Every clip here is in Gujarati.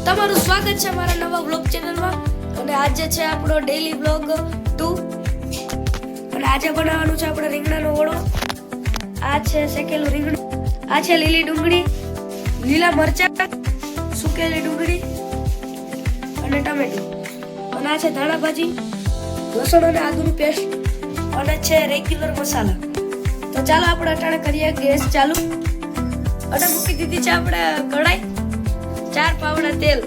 તમારું સ્વાગત છે મારા નવા વ્લોગ ચેનલમાં અને આજે છે આપણો ડેઈલી વ્લોગ 2 અને આજે બનાવવાનું છે આપણે રીંગણાનો ઓળો. આ છે શેકેલું રીંગણું, આ છે લીલી ડુંગળી, લીલા મરચાં, સુકેલી ડુંગળી અને ટમેટું, અને આ છે ધાણા ભાજી, લસણ અને આદુની પેસ્ટ અને છે રેગ્યુલર મસાલા. તો ચાલો આપણે અટાણે કરીએ ગેસ ચાલુ અને મૂકી દીધી છે આપણે કઢાઈ, 4 પાવડા તેલ.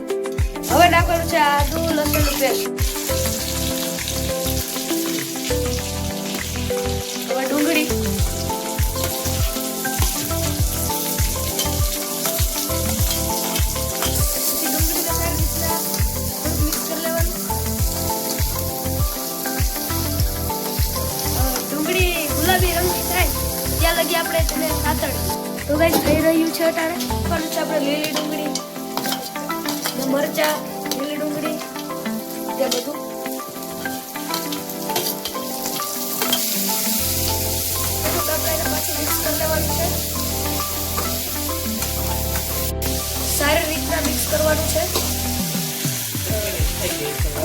હવે નાખવાનું છે આદુ લસણનું પેસ્ટ, હવે ડુંગળી, ડુંગળી ગુલાબી રંગની થાય ત્યાં લગી આપણે તેને સાતળીએ. તો ગાઈસ થઈ રહ્યું છે અટાણે. નાખવાનું છે આપણે લીલી ડુંગળી, મરચા, લીલી ડુંગળી, તે બધું. આપણે પાછું મિક્સ કરી લેવાનું છે, સારી રીતના મિક્સ કરવાનું છે.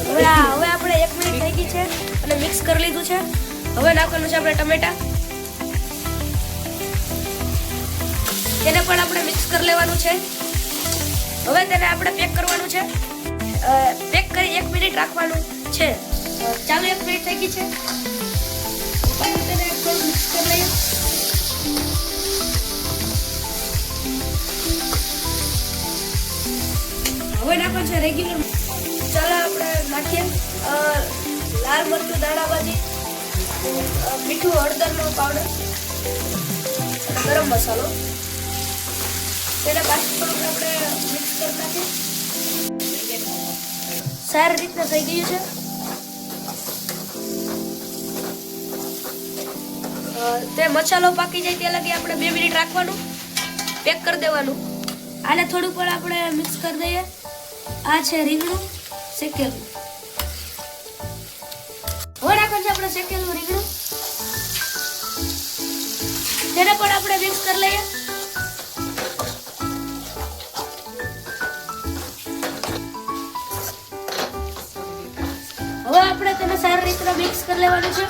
હવે આપણે 1 મિનિટ થઈ ગઈ છે અને મિક્સ કરી લીધું છે. હવે નાખવાનું છે આપણે ટમેટા, તેને પણ આપણે મિક્સ કરી લેવાનું છે. હવે તેને આપણે પેક કરવાનું છે, પેક કરી 1 મિનિટ રાખવાનું છે. ચાલો 1 મિનિટ થઈ ગઈ છે, તેને થોડું મિક્સ કરી લઈએ. હવે નાખવાનું છે રેગ્યુલર. ચાલો આપણે નાખીએ લાલ મરચું, ધાણા ભાજી, મીઠું, હળદરનો પાવડર અને ગરમ મસાલો. તેને પાછું થોડુંક આપણે મિક્સ કરી નાખીએ. સારી રીતના થઈ ગયું છે. તે મસાલો પાકી જાય ત્યાં લગી આપણે 2 મિનિટ રાખવાનું, પેક કરી દેવાનું. આને થોડું પણ આપણે મિક્સ કરી દઈએ. આ છે રીંગણું શેકેલું. હવે નાખવાનું છે આપણે શેકેલું રીંગણું, તેને પણ આપણે મિક્સ કરી લઈએ. હવે આપણે તેને સારી રીતના મિક્સ કરી લેવાનું છે.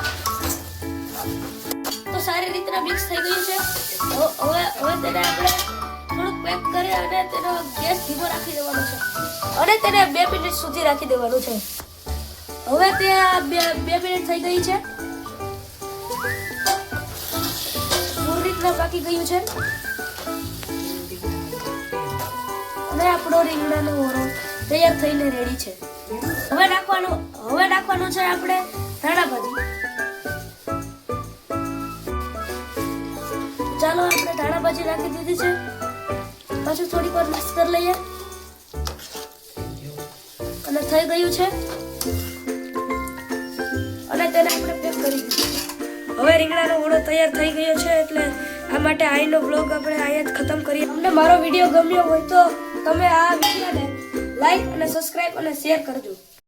તો સારી રીતના મિક્સ થઈ ગયું છે. હવે તેને આપણે થોડુંક પેક કરી અને તેનો ગેસ ધીમો રાખી દેવાનો છે અને તેને 2 મિનિટ સુધી રાખી દેવાનું છે. હવે તે 2 મિનિટ થઈ ગઈ છે, પૂરી રીતના પાકી ગયું છે અને આપણો રીંગણાનો ઓળો તૈયાર થઈને રેડી છે. હવે નાખવાનું છે આપણે ધાણા ભાજી. ચાલો આપણે ધાણા ભાજી નાખી દીધી છે. પાછું થોડીક વાર મિક્સ કરી લઈએ અને થઈ ગયું છે અને તેને આપણે પેક કરી દીધું. હવે રીંગણાનો ઓળો તૈયાર થઈ ગયો છે, એટલે આ માટે આઈનો બ્લોગ આપણે અહીંયા જ ખતમ કરીએ. તમને મારો વિડીયો ગમ્યો હોય તો તમે આ વિડીયોને લાઈક અને સબસ્ક્રાઇબ અને શેર કરજો.